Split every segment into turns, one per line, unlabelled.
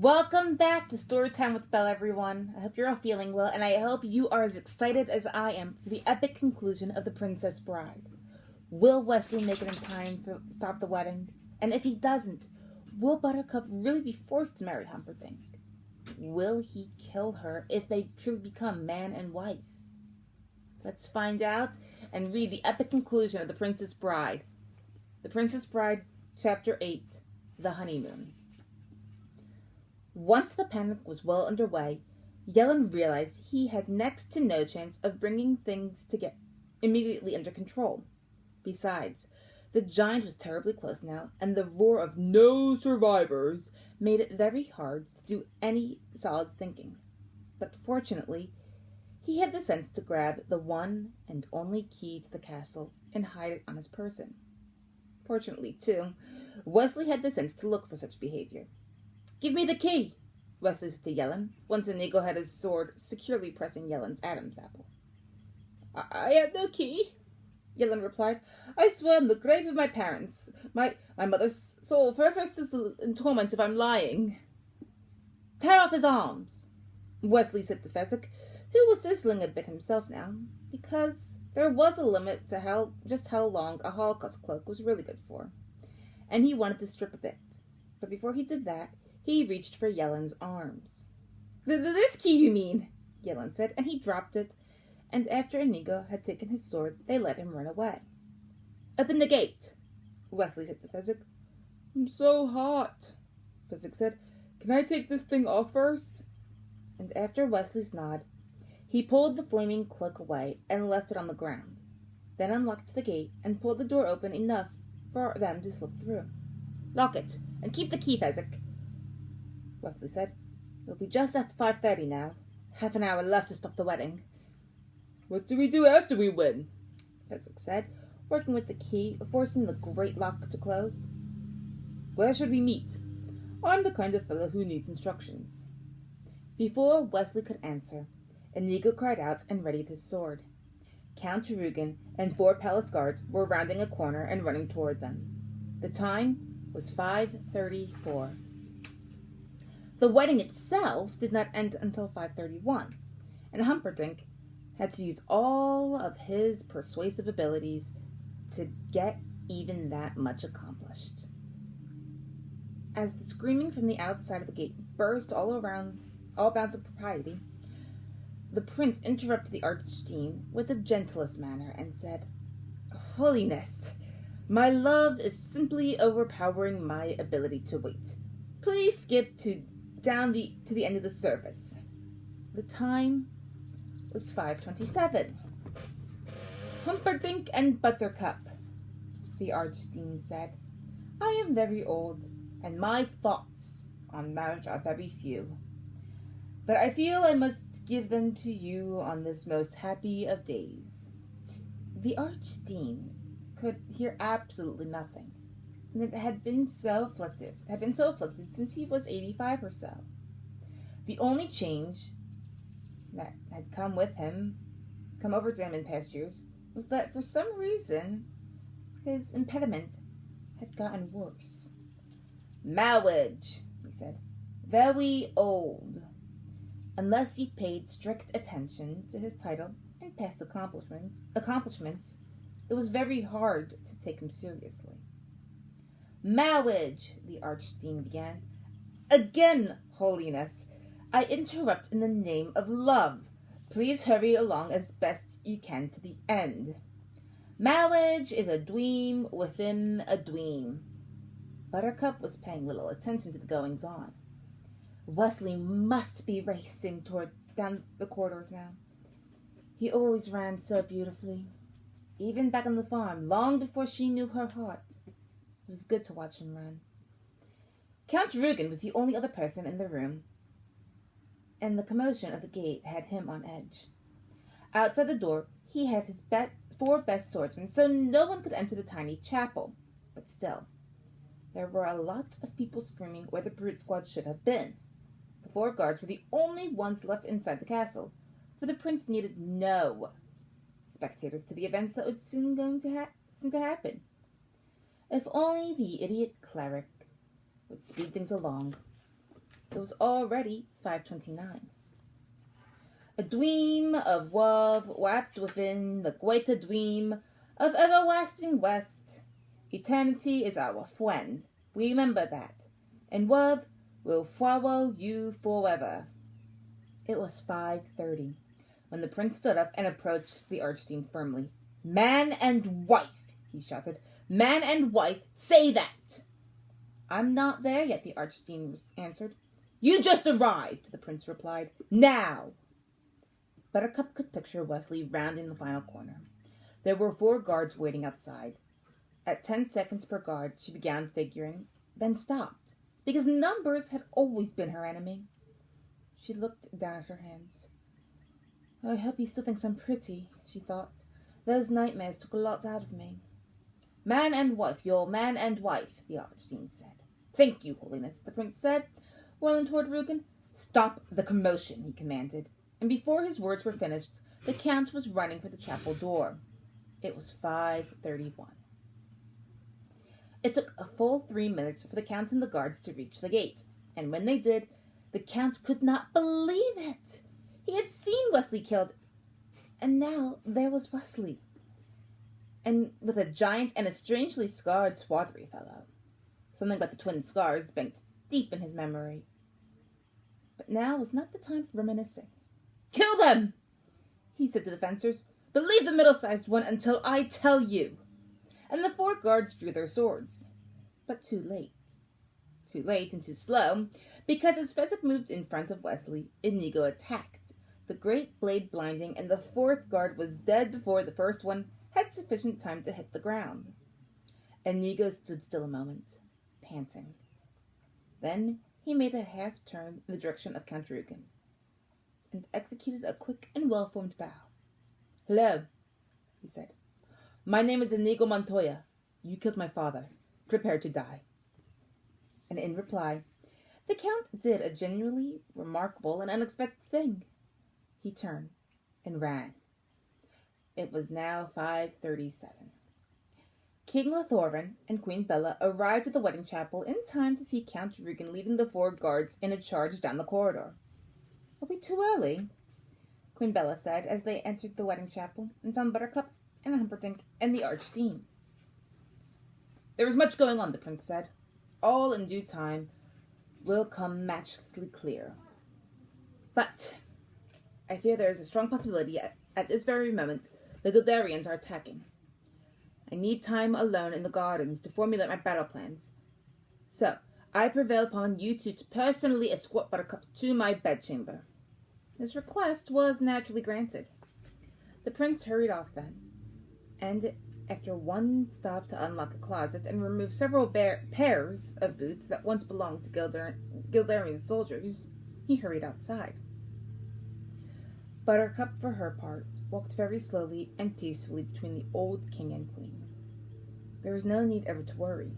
Welcome back to Storytime with Belle, everyone. I hope you're all feeling well, and I hope you are as excited as I am for the epic conclusion of The Princess Bride. Will Wesley make it in time to stop the wedding? And if he doesn't, will Buttercup really be forced to marry Humperdinck? Will he kill her if they truly become man and wife? Let's find out and read the epic conclusion of The Princess Bride. The Princess Bride, Chapter 8, The Honeymoon. Once the panic was well underway, Yellen realized he had next to no chance of bringing things to get immediately under control. Besides, the giant was terribly close now, and the roar of "no survivors" made it very hard to do any solid thinking. But fortunately, he had the sense to grab the one and only key to the castle and hide it on his person. Fortunately, too, Wesley had the sense to look for such behavior. "Give me the key," Wesley said to Yellen, once Inigo had his sword securely pressing Yellen's Adam's apple. I have no key," Yellen replied. "I swear on the grave of my parents, my mother's soul forever sizzles in torment if I'm lying." "Tear off his arms," Wesley said to Fezzik, who was sizzling a bit himself now, because there was a limit to how long a Holocaust cloak was really good for, and he wanted to strip a bit. But before he did that, he reached for Yellen's arms. "This key, you mean?" Yellen said, and he dropped it, and after Inigo had taken his sword, they let him run away. "Open the gate," Wesley said to Fezzik. "I'm so hot," Fezzik said. "Can I take this thing off first?" And after Wesley's nod, he pulled the flaming cloak away and left it on the ground, then unlocked the gate and pulled the door open enough for them to slip through. "Lock it, and keep the key, Fezzik," Wesley said. "It'll be just at 5:30 now. Half an hour left to stop the wedding." "What do we do after we win?" Fezzik said, working with the key, forcing the great lock to close. "Where should we meet? I'm the kind of fellow who needs instructions." Before Wesley could answer, Inigo cried out and readied his sword. Count Rugen and 4 palace guards were rounding a corner and running toward them. The time was 5:34. The wedding itself did not end until 5:31, and Humperdinck had to use all of his persuasive abilities to get even that much accomplished. As the screaming from the outside of the gate burst all bounds of propriety, the prince interrupted the Archdeacon with the gentlest manner and said, "Holiness, my love is simply overpowering my ability to wait. Please skip to the end of the service." The time was 5:27. "Humperdinck and Buttercup," the Archdeacon said. "I am very old, and my thoughts on marriage are very few. But I feel I must give them to you on this most happy of days." The Archdeacon could hear absolutely nothing, and it had been so afflicted since he was 85 or so. The only change that had come over to him in past years, was that for some reason his impediment had gotten worse. "Marriage," he said. "Very old. Unless you paid strict attention to his title and past accomplishments, it was very hard to take him seriously." "Marriage," the Archdeacon began. "Again, Holiness, I interrupt in the name of love. Please hurry along as best you can to the end. Marriage is a dream within a dream." Buttercup was paying little attention to the goings-on. Wesley must be racing down the corridors now. He always ran so beautifully. Even back on the farm, long before she knew her heart. It was good to watch him run. Count Rugen was the only other person in the room, and the commotion of the gate had him on edge. Outside the door, he had his 4 best swordsmen, so no one could enter the tiny chapel. But still, there were a lot of people screaming where the brute squad should have been. The 4 guards were the only ones left inside the castle, for the prince needed no spectators to the events that would soon to happen. If only the idiot cleric would speed things along. It was already 5:29. A dream of love wrapped within the greater dream of everlasting west. Eternity is our friend. Remember that. And love will follow you forever. It was 5:30 when the prince stood up and approached the archdeacon firmly. "Man and wife," he shouted. "Man and wife, say that!" "I'm not there yet," the archdeacon answered. "You just arrived," the prince replied. "Now!" Buttercup could picture Wesley rounding the final corner. There were 4 guards waiting outside. At 10 seconds per guard, she began figuring, then stopped, because numbers had always been her enemy. She looked down at her hands. "I hope he still thinks I'm pretty," she thought. "Those nightmares took a lot out of me." "Man and wife, you're man and wife," the archdeacon said. "Thank you, Holiness," the prince said, whirling toward Rugen. "Stop the commotion," he commanded, and before his words were finished, the count was running for the chapel door. It was 5:31. It took a full 3 minutes for the count and the guards to reach the gate, and when they did, the count could not believe it. He had seen Wesley killed, and now there was Wesley, and with a giant and a strangely scarred, swarthy fellow. Something about the twin scars banked deep in his memory. But now was not the time for reminiscing. "Kill them," he said to the fencers, "but leave the middle-sized one until I tell you." And the 4 guards drew their swords. But too late. Too late and too slow, because as Fezzik moved in front of Wesley, Inigo attacked, the great blade blinding, and the 4th guard was dead before the first one had sufficient time to hit the ground. Inigo stood still a moment, panting. Then he made a half-turn in the direction of Count Rugen, and executed a quick and well-formed bow. "Hello," he said. "My name is Inigo Montoya. You killed my father. Prepare to die." And in reply, the count did a genuinely remarkable and unexpected thing. He turned and ran. It was now 5:37. King Lothorin and Queen Bella arrived at the wedding chapel in time to see Count Rugen leading the 4 guards in a charge down the corridor. "Are we too early?" Queen Bella said as they entered the wedding chapel and found Buttercup and Humperdinck and the archdeacon. "There is much going on," the prince said. "All in due time will come matchlessly clear. But I fear there is a strong possibility at this very moment the Gueldarians are attacking. I need time alone in the gardens to formulate my battle plans. So I prevail upon you two to personally escort Buttercup to my bedchamber." His request was naturally granted. The prince hurried off then, and after one stop to unlock a closet and remove several pairs of boots that once belonged to Gueldarian soldiers, he hurried outside. Buttercup, for her part, walked very slowly and peacefully between the old king and queen. There was no need ever to worry.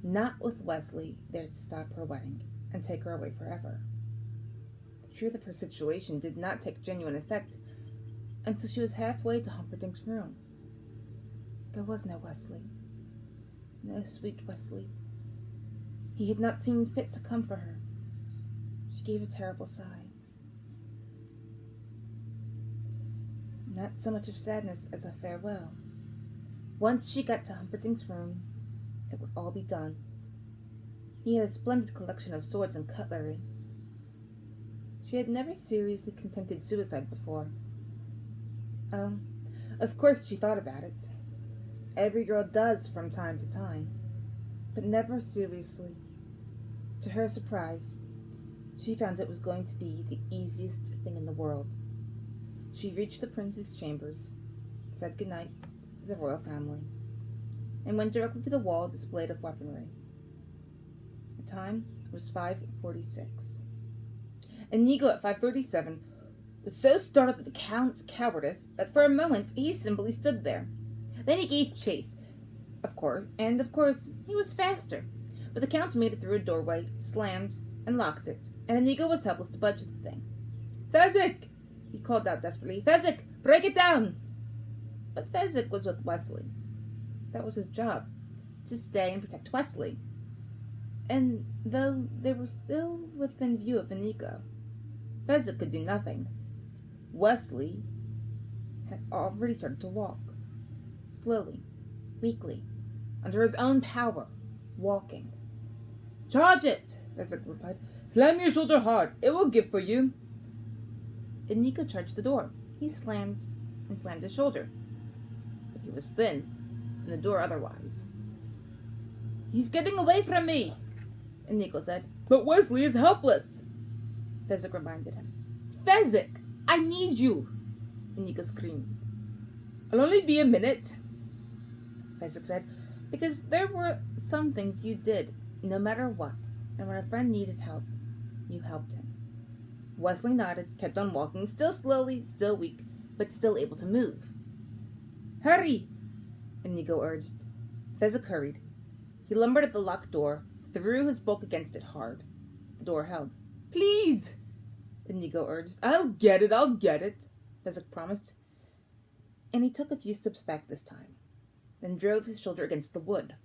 Not with Wesley there to stop her wedding and take her away forever. The truth of her situation did not take genuine effect until she was halfway to Humperdinck's room. There was no Wesley. No sweet Wesley. He had not seemed fit to come for her. She gave a terrible sigh. Not so much of sadness as a farewell. Once she got to Humperdinck's room, it would all be done. He had a splendid collection of swords and cutlery. She had never seriously contemplated suicide before. Oh, of course she thought about it. Every girl does from time to time, but never seriously. To her surprise, she found it was going to be the easiest thing in the world. She reached the prince's chambers, said goodnight to the royal family, and went directly to the wall displayed of weaponry. The time was 5:46. Inigo at 5:37 was so startled at the count's cowardice that for a moment he simply stood there. Then he gave chase, of course, he was faster. But the count made it through a doorway, slammed, and locked it, and Inigo was helpless to budge the thing. "Fezzik!" he called out desperately. "Fezzik, break it down!" But Fezzik was with Wesley. That was his job, to stay and protect Wesley. And though they were still within view of Inigo, Fezzik could do nothing. Wesley had already started to walk, slowly, weakly, under his own power, walking. "Charge it!" Fezzik replied. "Slam your shoulder hard. It will give for you." Inigo charged the door. He slammed his shoulder. But he was thin, and the door otherwise. "He's getting away from me," Inigo said. "But Wesley is helpless," Fezzik reminded him. "Fezzik, I need you," Inigo screamed. "I'll only be a minute," Fezzik said, "because there were some things you did, no matter what, and when a friend needed help, you helped him." Wesley nodded, kept on walking, still slowly, still weak, but still able to move. "Hurry," Inigo urged. Fezzik hurried. He lumbered at the locked door, threw his bulk against it hard. The door held. "Please," Inigo urged. I'll get it," Fezzik promised. And he took a few steps back this time, then drove his shoulder against the wood.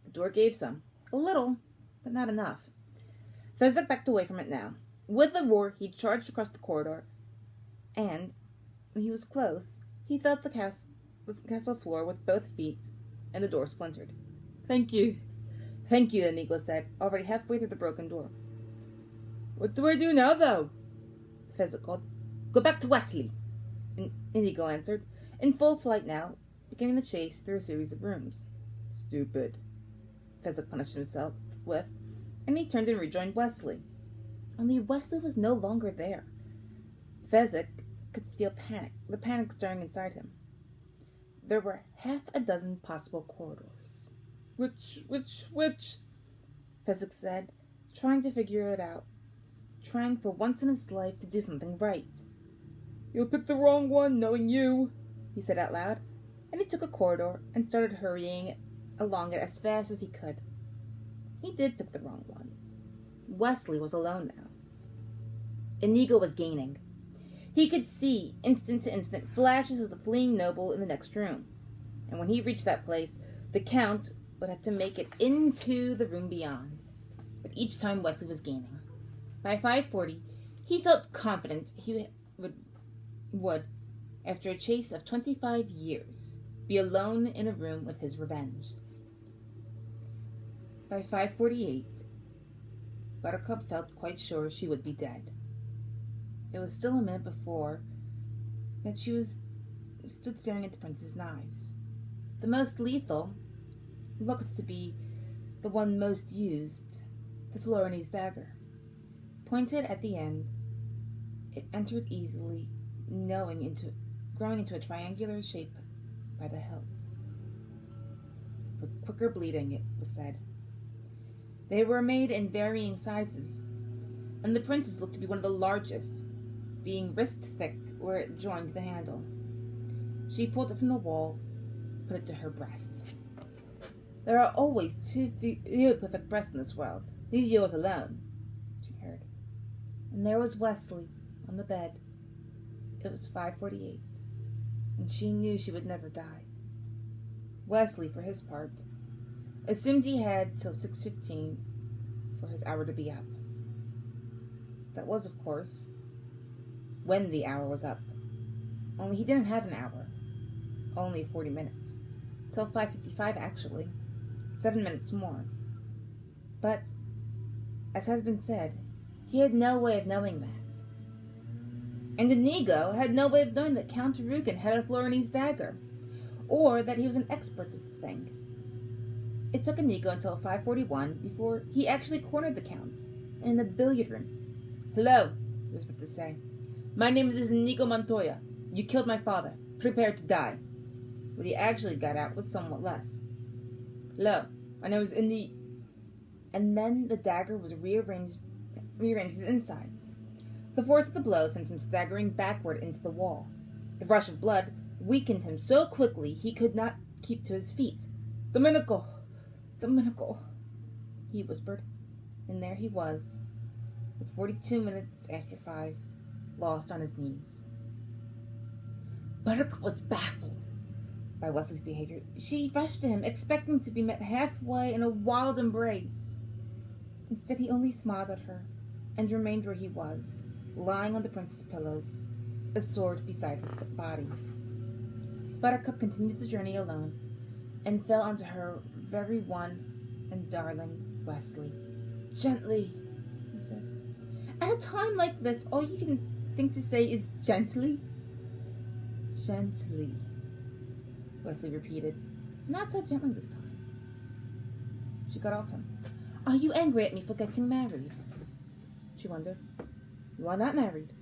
The door gave some. A little, but not enough. Fezzik backed away from it now. With a roar, he charged across the corridor, and when he was close, he felt the castle floor with both feet, and the door splintered. Thank you, Inigo said, already halfway through the broken door. "What do I do now, though?" Fezzik called. "Go back to Wesley," Inigo answered, in full flight now, beginning the chase through a series of rooms. "Stupid," Fezzik punished himself with, and he turned and rejoined Wesley. Only Wesley was no longer there. Fezzik could feel the panic stirring inside him. There were half a dozen possible corridors. Which? Fezzik said, trying to figure it out, trying for once in his life to do something right. "You'll pick the wrong one, knowing you," he said out loud, and he took a corridor and started hurrying along it as fast as he could. He did pick the wrong one. Wesley was alone now. Inigo was gaining. He could see, instant to instant, flashes of the fleeing noble in the next room. And when he reached that place, the Count would have to make it into the room beyond. But each time Wesley was gaining. By 5:40, he felt confident he would, after a chase of 25 years, be alone in a room with his revenge. By 5:48, Buttercup felt quite sure she would be dead. It was still a minute before that she stood staring at the prince's knives. The most lethal looked to be the one most used, the Florinese dagger. Pointed at the end, it entered easily, growing into a triangular shape by the hilt. For quicker bleeding, it was said. They were made in varying sizes, and the prince's looked to be one of the largest, being wrist-thick where it joined the handle. She pulled it from the wall, put it to her breast. "There are always too few perfect breasts in this world. Leave yours alone," she heard. And there was Wesley on the bed. It was 5:48, and she knew she would never die. Wesley, for his part, assumed he had till 6:15 for his hour to be up. That was, of course, when the hour was up. Only he didn't have an hour. Only 40 minutes. Till 5:55, actually. 7 minutes more. But, as has been said, he had no way of knowing that. And Inigo had no way of knowing that Count Rugen had a Florinese dagger, or that he was an expert at the thing. It took Inigo until 5:41 before he actually cornered the Count in the billiard room. "Hello," he whispered to say. "My name is Inigo Montoya. You killed my father. Prepare to die." What he actually got out was somewhat less. "Hello, my name is Inigo." And then the dagger was rearranged his insides. The force of the blow sent him staggering backward into the wall. The rush of blood weakened him so quickly he could not keep to his feet. Domenico, he whispered. And there he was, at 42 minutes after 5, lost on his knees. Buttercup was baffled by Wesley's behavior. She rushed to him, expecting to be met halfway in a wild embrace. Instead, he only smiled at her and remained where he was, lying on the prince's pillows, a sword beside his body. Buttercup continued the journey alone and fell onto her very one and darling Wesley. "Gently," he said. "At a time like this, all you can think to say is gently." "Gently," Wesley repeated, not so gently this time. She got off him. "Are you angry at me for getting married?" She wondered. "You are not married,"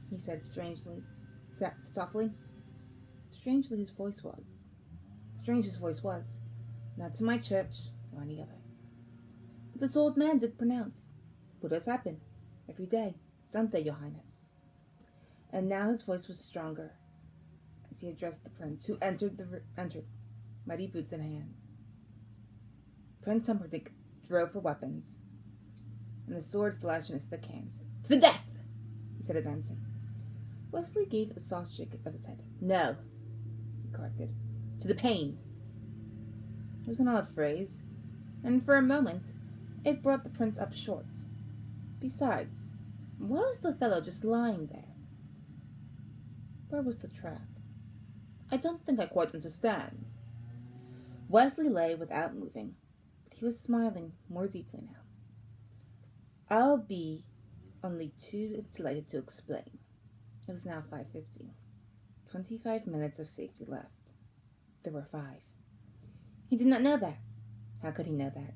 he said softly. Strange his voice was. "Not to my church or any other. But this old man did pronounce. Buddhas happen every day, don't they, Your Highness?" And now his voice was stronger as he addressed the prince, who entered, muddy boots in hand. Prince Humperdinck drove for weapons, and the sword flashed in his thick hands. "To the death!" he said, advancing. Wesley gave a soft shake of his head. "No," he corrected. "To the pain." It was an odd phrase, and for a moment it brought the prince up short. Besides, why was the fellow just lying there? Where was the trap? "I don't think I quite understand." Wesley lay without moving, but he was smiling more deeply now. "I'll be only too delighted to explain." It was now 5:50. 25 minutes of safety left. There were 5. He did not know that. How could he know that?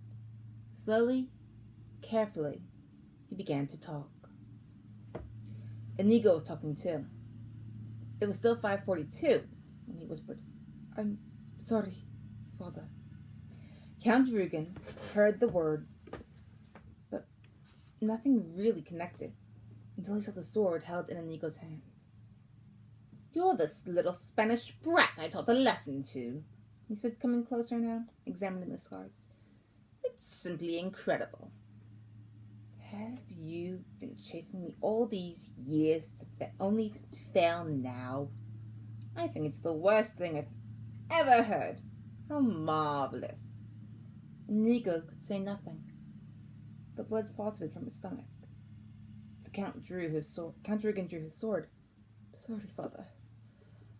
Slowly, carefully, he began to talk. Inigo was talking too. It was still 5:42 when he whispered, "I'm sorry, Father." Count Rugen heard the words, but nothing really connected until he saw the sword held in Inigo's hand. "You're this little Spanish brat I taught a lesson to," he said, coming closer now, examining the scars. "It's simply incredible. Have you been chasing me all these years only to fail now? I think it's the worst thing I've ever heard. How marvelous." Inigo could say nothing. The blood fauceted from his stomach. Count Rugen drew his sword. "Sorry, Father.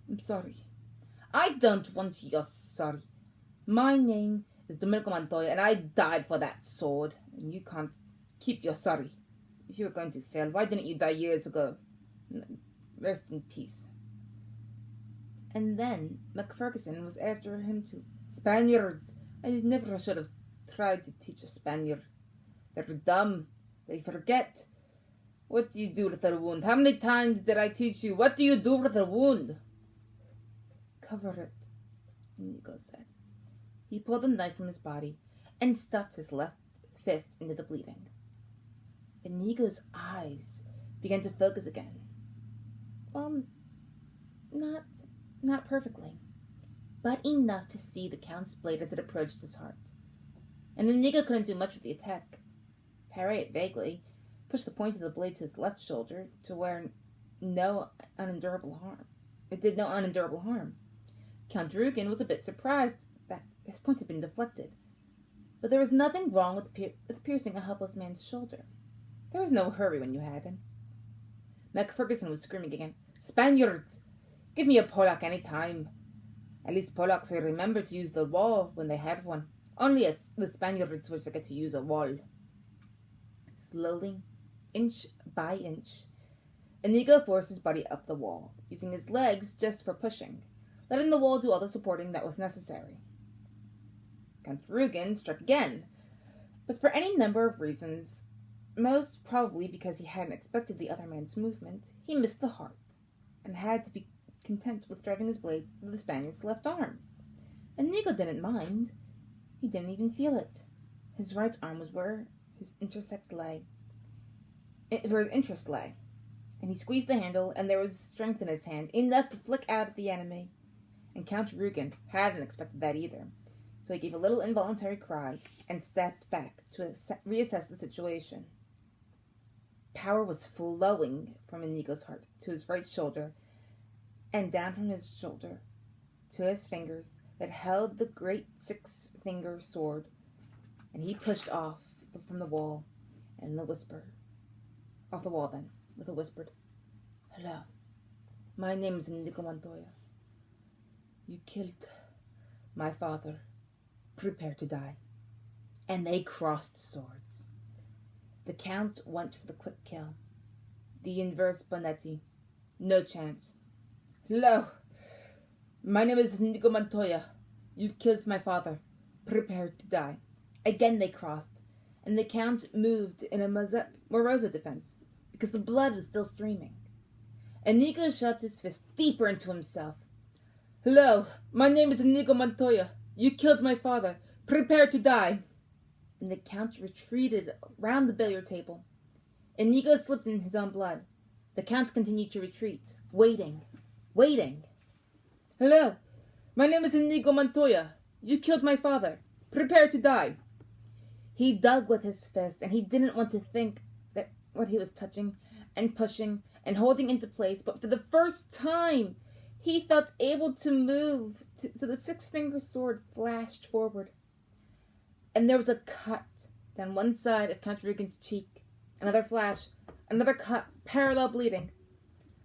I'm sorry." "I don't want your sorry. My name is Domenico Montoya, and I died for that sword, and you can't keep your sorry. If you were going to fail, why didn't you die years ago? Rest in peace." And then McFerguson was after him too. "Spaniards! I never should have tried to teach a Spaniard. They're dumb. They forget. What do you do with a wound? How many times did I teach you? What do you do with a wound?" "Cover it," Inigo said. He pulled the knife from his body and stuffed his left fist into the bleeding. Inigo's eyes began to focus again. Well, not perfectly, but enough to see the Count's blade as it approached his heart. And Inigo couldn't do much with the attack. Parry it vaguely, pushed the point of the blade to his left shoulder to where no unendurable harm. It did no unendurable harm. Count Rugen was a bit surprised that his point had been deflected, but there was nothing wrong with piercing a helpless man's shoulder. There was no hurry when you had him. McFerguson was screaming again. "Spaniards! Give me a Polak any time. At least Polacks will remember to use the wall when they have one. Only the Spaniards will forget to use a wall." Slowly, inch by inch, Inigo forced his body up the wall, using his legs just for pushing, letting the wall do all the supporting that was necessary. Count Rugen struck again, but for any number of reasons, most probably because he hadn't expected the other man's movement, he missed the heart, and had to be content with driving his blade through the Spaniard's left arm. Inigo didn't mind. He didn't even feel it. His right arm was where his interest lay, and he squeezed the handle, and there was strength in his hand, enough to flick out at the enemy. And Count Rugen hadn't expected that either, so he gave a little involuntary cry and stepped back to reassess the situation. Power was flowing from Inigo's heart to his right shoulder, and down from his shoulder to his fingers that held the great 6-finger sword, and he pushed off from the wall, and the whisper, off the wall then, with a whispered, "Hello, my name is Inigo Montoya. You killed my father. Prepare to die." And they crossed swords. The Count went for the quick kill. The inverse Bonetti. No chance. "Hello, my name is Inigo Montoya. You killed my father. Prepare to die." Again they crossed, and the Count moved in a Moroso defense, because the blood was still streaming. Inigo shoved his fist deeper into himself. "Hello, my name is Inigo Montoya. You killed my father. Prepare to die." And the Count retreated round the billiard table. Inigo slipped in his own blood. The Count continued to retreat, waiting. "Hello, my name is Inigo Montoya. You killed my father. Prepare to die." He dug with his fist, and he didn't want to think that what he was touching and pushing and holding into place, but for the first time, he felt able to move, so the six-finger sword flashed forward. And there was a cut down one side of Count Rugen's cheek. Another flash, another cut, parallel bleeding.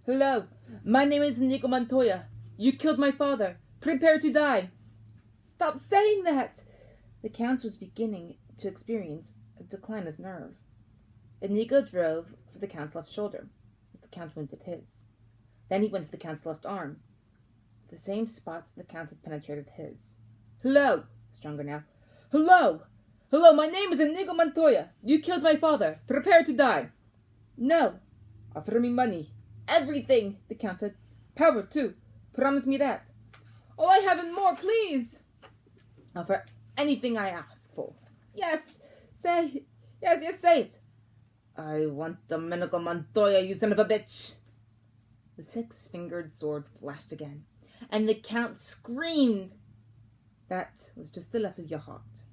"Hello, my name is Inigo Montoya. You killed my father. Prepare to die." "Stop saying that!" The Count was beginning to experience a decline of nerve. Inigo drove for the Count's left shoulder, as the Count wounded his. Then he went for the Count's left arm, the same spot the Count had penetrated his. "Hello!" Stronger now. "Hello! Hello, my name is Inigo Montoya. You killed my father. Prepare to die." "No." "Offer me money." "Everything," the Count said. "Power, too. Promise me that." "All I have and more, please." "Offer anything I ask for." Yes, say it." "I want Domenico Montoya, you son of a bitch." The six-fingered sword flashed again, and the Count screamed. "That was just the left of your heart."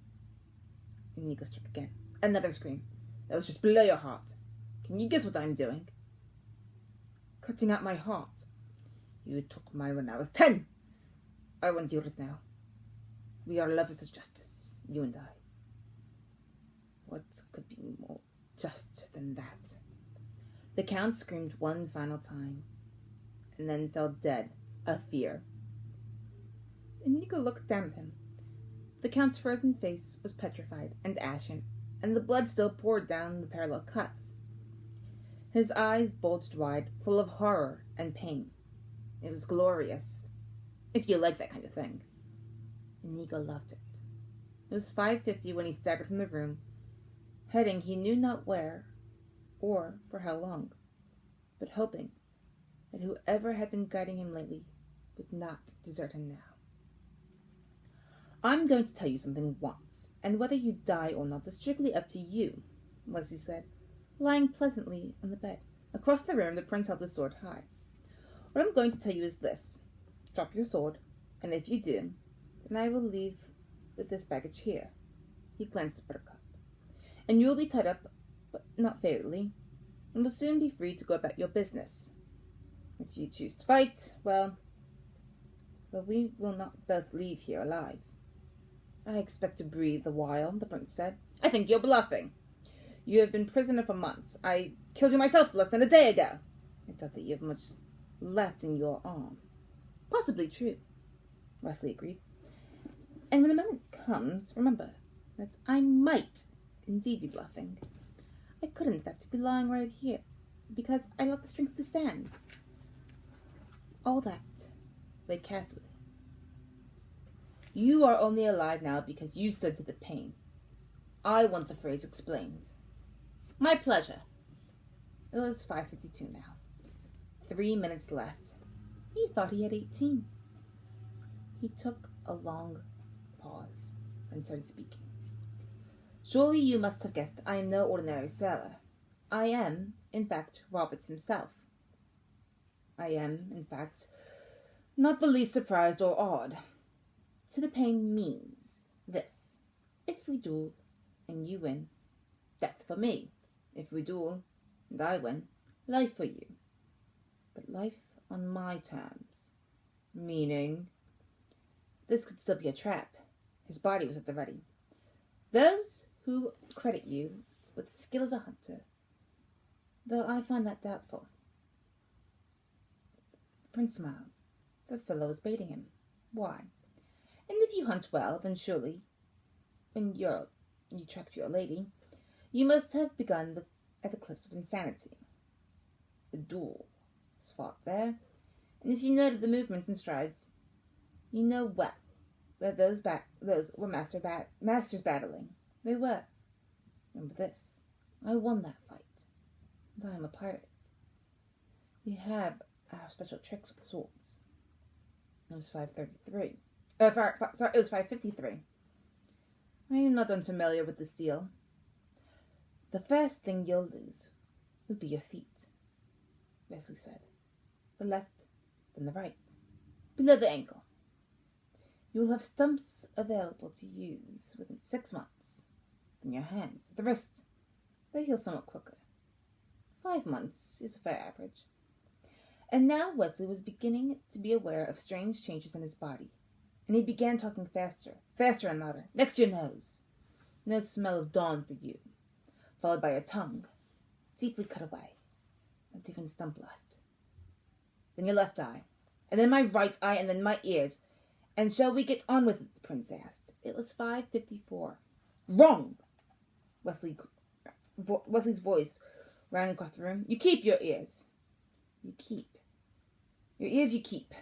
Inigo struck again. Another scream. "That was just below your heart. Can you guess what I'm doing?" "Cutting out my heart." "You took mine when I was 10. I want yours now. We are lovers of justice, you and I. What could be more just than that?" The Count screamed one final time, and then fell dead of fear. Inigo looked down at him. The Count's frozen face was petrified and ashen, and the blood still poured down the parallel cuts. His eyes bulged wide, full of horror and pain. It was glorious, if you like that kind of thing. Inigo loved it. It was 5:50 when he staggered from the room, heading he knew not where, or for how long, but hoping that whoever had been guiding him lately would not desert him now. "I'm going to tell you something once, and whether you die or not is strictly up to you," Leslie said, lying pleasantly on the bed. Across the room, the prince held his sword high. "What I'm going to tell you is this. Drop your sword, and if you do, then I will leave with this baggage here." He glanced at Buttercup. "And you will be tied up, but not fatally, and will soon be free to go about your business. If you choose to fight, well, we will not both leave here alive." "I expect to breathe a while," the prince said. "I think you're bluffing. You have been prisoner for months. I killed you myself less than a day ago. I doubt that you have much left in your arm." "Possibly true," Wesley agreed. "And when the moment comes, remember that I might indeed be bluffing. I could, in fact, be lying right here, because I lack the strength to stand. All that, weigh carefully. You are only alive now because you stood to the pain. I want the phrase explained." "My pleasure." It was 5:52 now. 3 minutes left. He thought he had 18. He took a long pause, then started speaking. "Surely you must have guessed I am no ordinary sailor. I am, in fact, Roberts himself. I am, in fact, not the least surprised or awed. To the pain means this. If we duel, and you win, death for me. If we duel, and I win, life for you. But life on my terms. Meaning?" This could still be a trap. His body was at the ready. "Those who credit you with skill as a hunter, though I find that doubtful. The prince smiled. The fellow was baiting him. Why? And if you hunt well, then surely, when you tracked your lady, you must have begun at the cliffs of insanity. The duel was fought there, and if you noted the movements and strides, you know well that those were masters battling. They were. Remember this. I won that fight, and I am a pirate. We have our special tricks with swords. It was 5:33. It was 5:53. I am not unfamiliar with this deal. The first thing you'll lose will be your feet, Wesley said. The left, then the right, below the ankle. You will have stumps available to use within 6 months. Then your hands, the wrists, they heal somewhat quicker. 5 months is a fair average. And now Wesley was beginning to be aware of strange changes in his body, and he began talking faster and louder. Next to your nose. No smell of dawn for you. Followed by your tongue, deeply cut away. Not even a stump left. Then your left eye, and then my right eye, and then my ears. And shall we get on with it? The prince asked. It was 5:54. Wrong! Wesley's voice rang across the room. You keep your ears. You keep. Your ears you keep.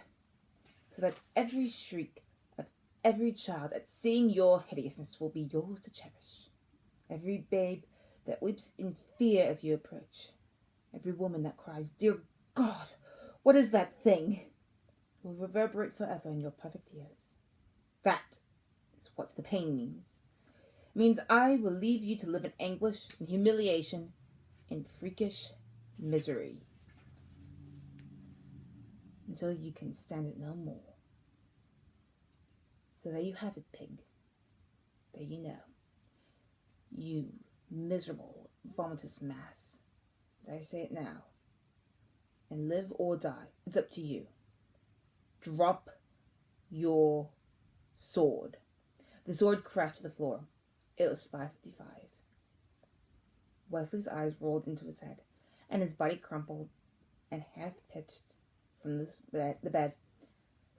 So that every shriek of every child at seeing your hideousness will be yours to cherish. Every babe that weeps in fear as you approach. Every woman that cries, Dear God, what is that thing? Will reverberate forever in your perfect ears. That is what the pain means. It means I will leave you to live in anguish, in humiliation, in freakish misery. Until you can stand it no more. So there you have it, pig. There you know. You miserable, vomitous mass. Did I say it now? And live or die. It's up to you. Drop your sword. The sword crashed to the floor. It was 5:55. Wesley's eyes rolled into his head, and his body crumpled and half-pitched from the bed.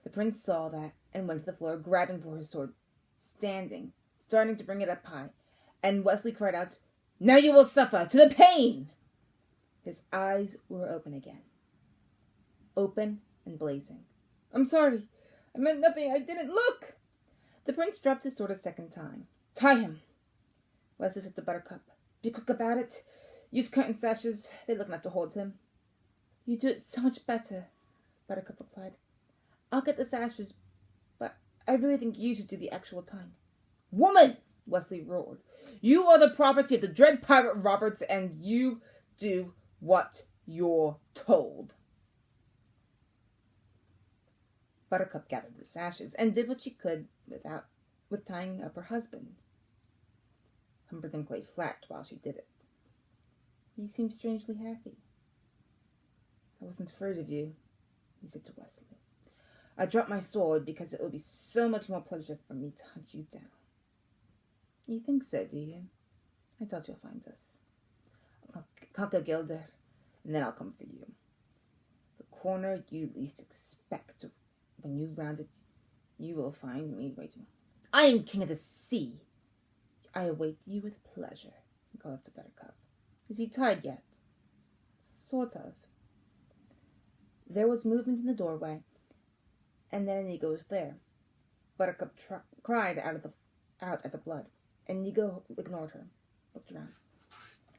The prince saw that and went to the floor, grabbing for his sword, starting to bring it up high. And Wesley cried out, Now you will suffer, to the pain! His eyes were open again. Open and blazing. I'm sorry. I meant nothing. I didn't look. The prince dropped his sword a second time. Tie him. Wesley said to Buttercup. Be quick about it. Use curtain sashes. They look enough to hold him. You do it so much better, Buttercup replied. I'll get the sashes, but I really think you should do the actual tying. Woman! Wesley roared. You are the property of the dread pirate Roberts, and you do what you're told. Buttercup gathered the sashes and did what she could with tying up her husband. Humperdinck lay flat while she did it. He seemed strangely happy. I wasn't afraid of you, he said to Wesley. I dropped my sword because it would be so much more pleasure for me to hunt you down. You think so, do you? I doubt you'll find us. I'll conquer Gilder, and then I'll come for you. The corner you least expect. When you round it, you will find me waiting. I am king of the sea. I await you with pleasure, he called to Buttercup. Is he tied yet? Sort of. There was movement in the doorway, and then Inigo was there. Buttercup cried out at the blood. Inigo ignored her, looked around.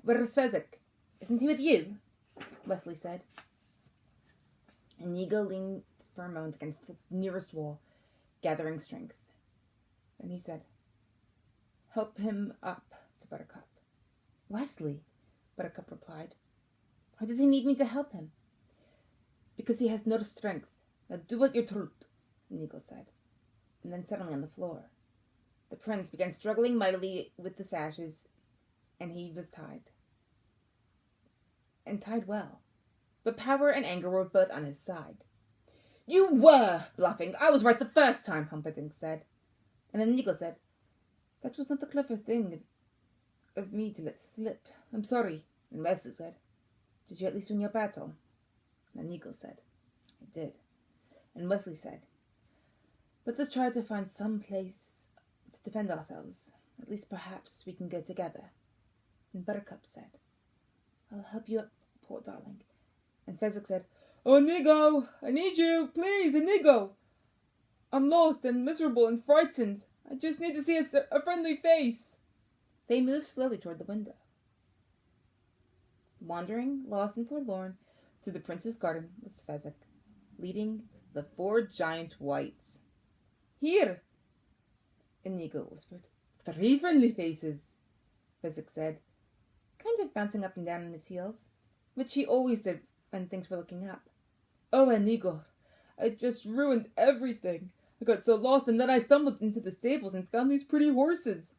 Where's Fezzik? Isn't he with you? Wesley said. Inigo leaned for a moment against the nearest wall, gathering strength. Then he said, Help him up, to Buttercup. Wesley, Buttercup replied. Why does he need me to help him? Because he has no strength. Now do what you're told, Inigo said. And then suddenly on the floor, the prince began struggling mightily with the sashes, and he was tied. And tied well. But power and anger were both on his side. You were bluffing. I was right the first time, Humperdinck said. And then Inigo said, That was not a clever thing of me to let slip. I'm sorry. And Wesley said, did you at least win your battle? And Inigo said, I did. And Wesley said, let us try to find some place to defend ourselves. At least perhaps we can go together. And Buttercup said, I'll help you up, poor darling. And Fezzik said, oh, Inigo, I need you, please, Inigo. I'm lost and miserable and frightened. I just need to see a friendly face. They moved slowly toward the window. Wandering, lost and forlorn, through the prince's garden was Fezzik, leading the 4 giant whites. Here, Inigo whispered. 3 friendly faces, Fezzik said, kind of bouncing up and down on his heels, which he always did when things were looking up. Oh, Inigo, I just ruined everything. I got so lost, and then I stumbled into the stables and found these pretty horses.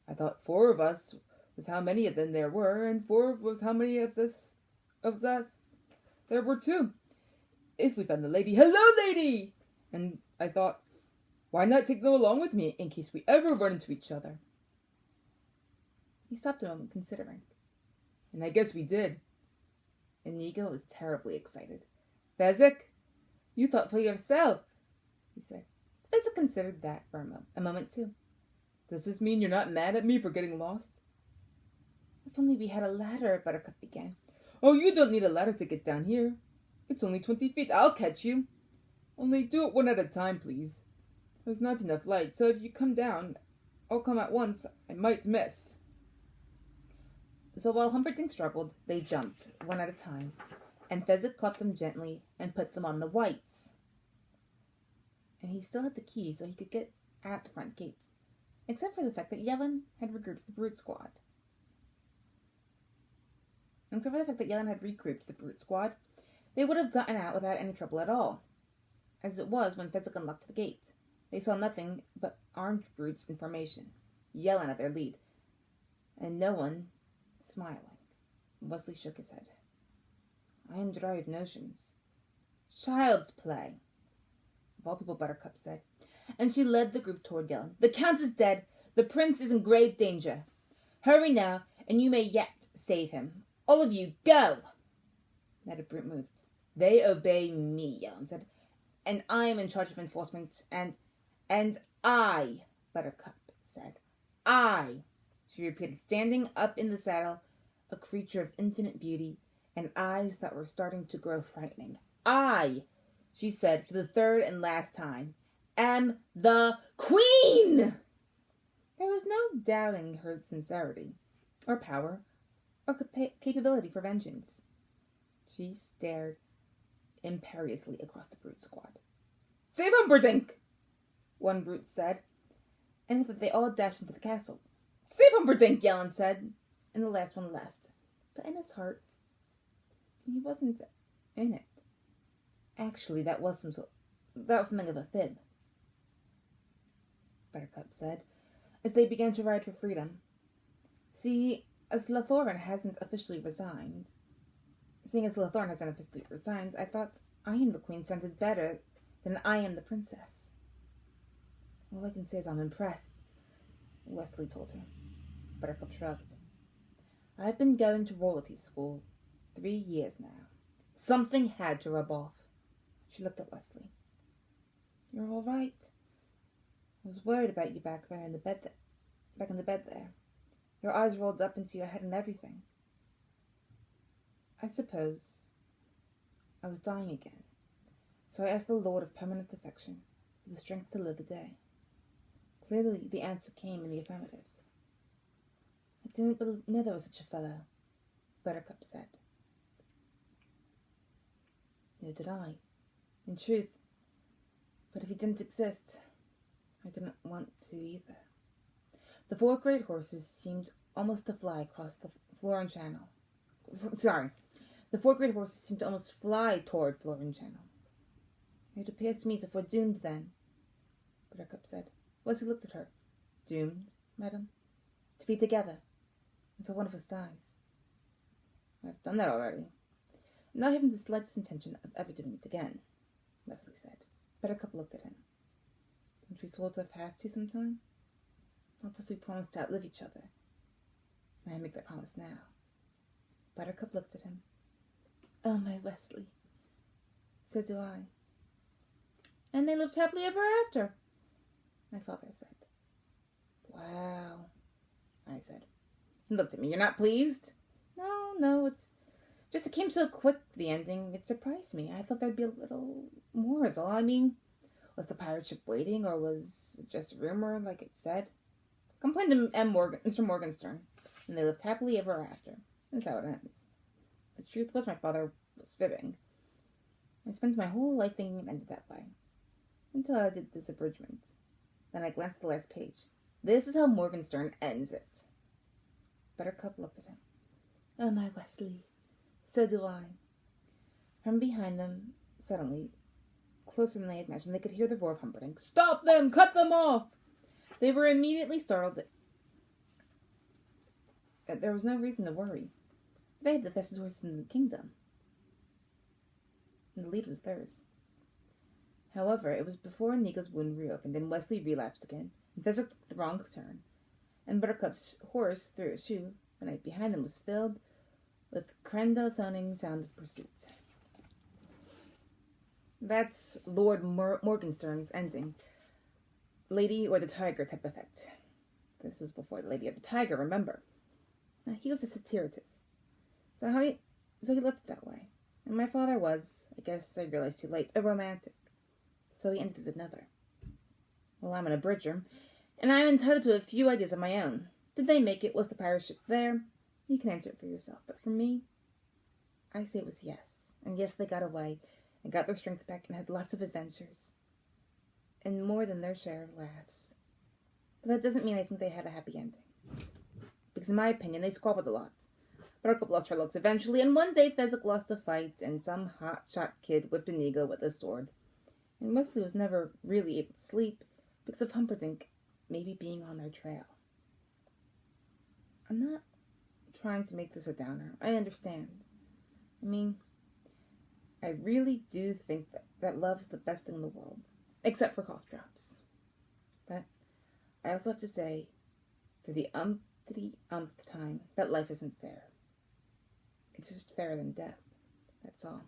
I thought 4 of us was how many of them there were, and 4 was how many of us there were too. If we found the lady, hello, lady! And I thought, why not take them along with me in case we ever run into each other? He stopped a moment, considering. And I guess we did. Inigo was terribly excited. Fezzik, you thought for yourself, he said. Fezzik considered that for a moment too. Does this mean you're not mad at me for getting lost? If only we had a ladder, Buttercup began. Oh, you don't need a ladder to get down here. It's only 20 feet. I'll catch you. Only do it one at a time, please. There's not enough light, so if you come down, I'll come at once. I might miss. So while Humperdinck struggled, they jumped, one at a time, and Fezzik caught them gently and put them on the whites. And he still had the key, so he could get at the front gate, except for the fact that Yellen had regrouped the Brute Squad. They would have gotten out without any trouble at all. As it was, when Fezzik unlocked the gate, they saw nothing but armed brutes in formation, Yellen at their lead, and no one smiling. Wesley shook his head. I am dry of notions. Child's play, of all people, Buttercup said, and she led the group toward Yellen. The Count is dead. The prince is in grave danger. Hurry now, and you may yet save him. All of you, go! Not a brute moved. They obey me, Yellen said, and I am in charge of enforcement, and I, Buttercup said. I, she repeated, standing up in the saddle, a creature of infinite beauty, and eyes that were starting to grow frightening. I, she said for the 3rd and last time, am the Queen! There was no doubting her sincerity, or power, or capability for vengeance. She stared imperiously across the Brute Squad. Save Humperdinck! One brute said, and they all dashed into the castle. Save Humperdinck, Yellen said, and the last one left. But in his heart, he wasn't in it. Actually, that was something of a fib, Buttercup said, as they began to ride for freedom. See, as Lathoran hasn't officially resigned, I thought I am the queen sounded better than I am the princess. All I can say is I'm impressed, Wesley told her. Buttercup shrugged. I've been going to royalty school 3 years now. Something had to rub off. She looked at Wesley. You're all right. I was worried about you back in the bed there. Your eyes rolled up into your head and everything. I suppose I was dying again, so I asked the Lord of permanent affection for the strength to live the day. Clearly, the answer came in the affirmative. I didn't know there was such a fellow, Buttercup said. Neither did I, in truth. But if he didn't exist, I didn't want to either. The 4 great horses seemed almost to fly across the Florin Channel. The 4 great horses seemed to almost fly toward Florin Channel. It appears to me as if we're doomed then, Buttercup said. Wesley looked at her. Doomed, madam? To be together, until one of us dies. I've done that already. Not having the slightest intention of ever doing it again, Wesley said. Buttercup looked at him. Don't we sort of have to sometime? Not if we promise to outlive each other. and I make that promise now. Buttercup looked at him. Oh, my Wesley, so do I. And they lived happily ever after, my father said. Wow, I said. He looked at me. You're not pleased? No, it's just it came so quick, the ending. It surprised me. I thought there'd be a little more is all. I mean, was the pirate ship waiting, or was it just a rumor like it said? Complained to Mr. Morgenstern, and they lived happily ever after. That's how it ends. The truth was my father was fibbing. I spent my whole life thinking it ended that way. Until I did this abridgment. Then I glanced at the last page. This is how Morgenstern ends it. Buttercup looked at him. Oh, my Wesley, so do I. From behind them, suddenly, closer than they had imagined, they could hear the roar of Humperdinck. Stop them! Cut them off! They were immediately startled. There was no reason to worry. They had the fastest horses in the kingdom, and the lead was theirs. However, it was before Inigo's wound reopened, and Wesley relapsed again, and Fezzik took the wrong turn, and Buttercup's horse threw a shoe. The night behind them was filled with Crendel-sounding sound of pursuit. That's Lord Morgenstern's ending. Lady or the Tiger type effect. This was before the Lady or the Tiger, remember. Now, he was a satirist. So he left it that way. And my father was, I guess I realized too late, a romantic. So he ended another. Well, I'm an abridger, and I'm entitled to a few ideas of my own. Did they make it? Was the pirate ship there? You can answer it for yourself. But for me, I say it was yes. And yes, they got away, and got their strength back, and had lots of adventures. And more than their share of laughs. But that doesn't mean I think they had a happy ending. Because in my opinion, they squabbled a lot. Buttercup lost her looks eventually, and one day Fezzik lost a fight, and some hot-shot kid whipped Inigo with a sword. And Wesley was never really able to sleep because of Humperdinck maybe being on their trail. I'm not trying to make this a downer. I understand. I mean, I really do think that love's the best thing in the world. Except for cough drops. But I also have to say, for the umpteenth time, that life isn't fair. It's just fairer than death. That's all.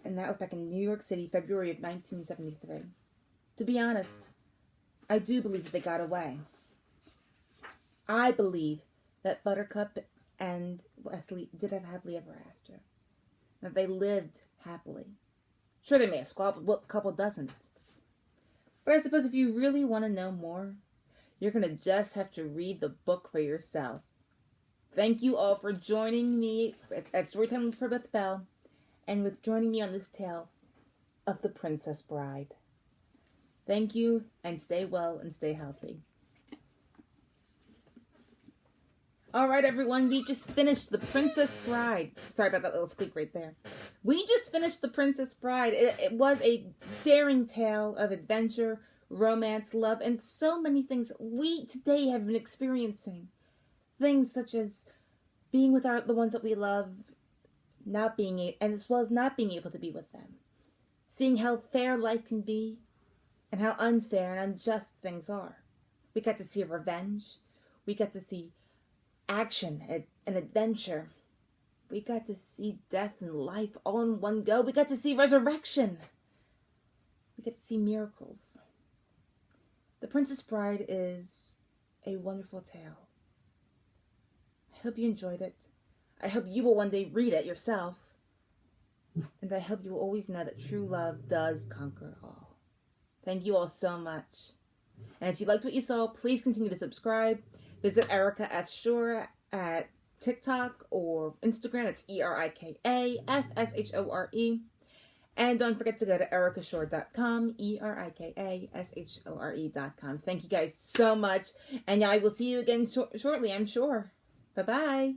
And that was back in New York City, February of 1973. To be honest, I do believe that they got away. I believe that Buttercup and Wesley did have happily ever after. That they lived happily. Sure, they may have squabbled, what couple doesn't? But I suppose if you really want to know more, you're going to just have to read the book for yourself. Thank you all for joining me at Storytime with Beth Bell, and with joining me on this tale of The Princess Bride. Thank you, and stay well and stay healthy. All right, everyone, we just finished The Princess Bride. Sorry about that little squeak right there. We just finished The Princess Bride. It was a daring tale of adventure, romance, love, and so many things we today have been experiencing. Things such as being with the ones that we love, not being and as well as not being able to be with them. Seeing how fair life can be, and how unfair and unjust things are. We got to see revenge. We got to see action and adventure. We got to see death and life all in one go. We got to see resurrection. We get to see miracles. The Princess Bride is a wonderful tale. I hope you enjoyed it. I hope you will one day read it yourself. And I hope you will always know that true love does conquer all. Thank you all so much. And if you liked what you saw, please continue to subscribe. Visit Erica F. Shore at TikTok or Instagram. It's ErikaFshore. And don't forget to go to erikashore.com, ErikaShore.com. Thank you guys so much. And I will see you again shortly, I'm sure. Bye-bye.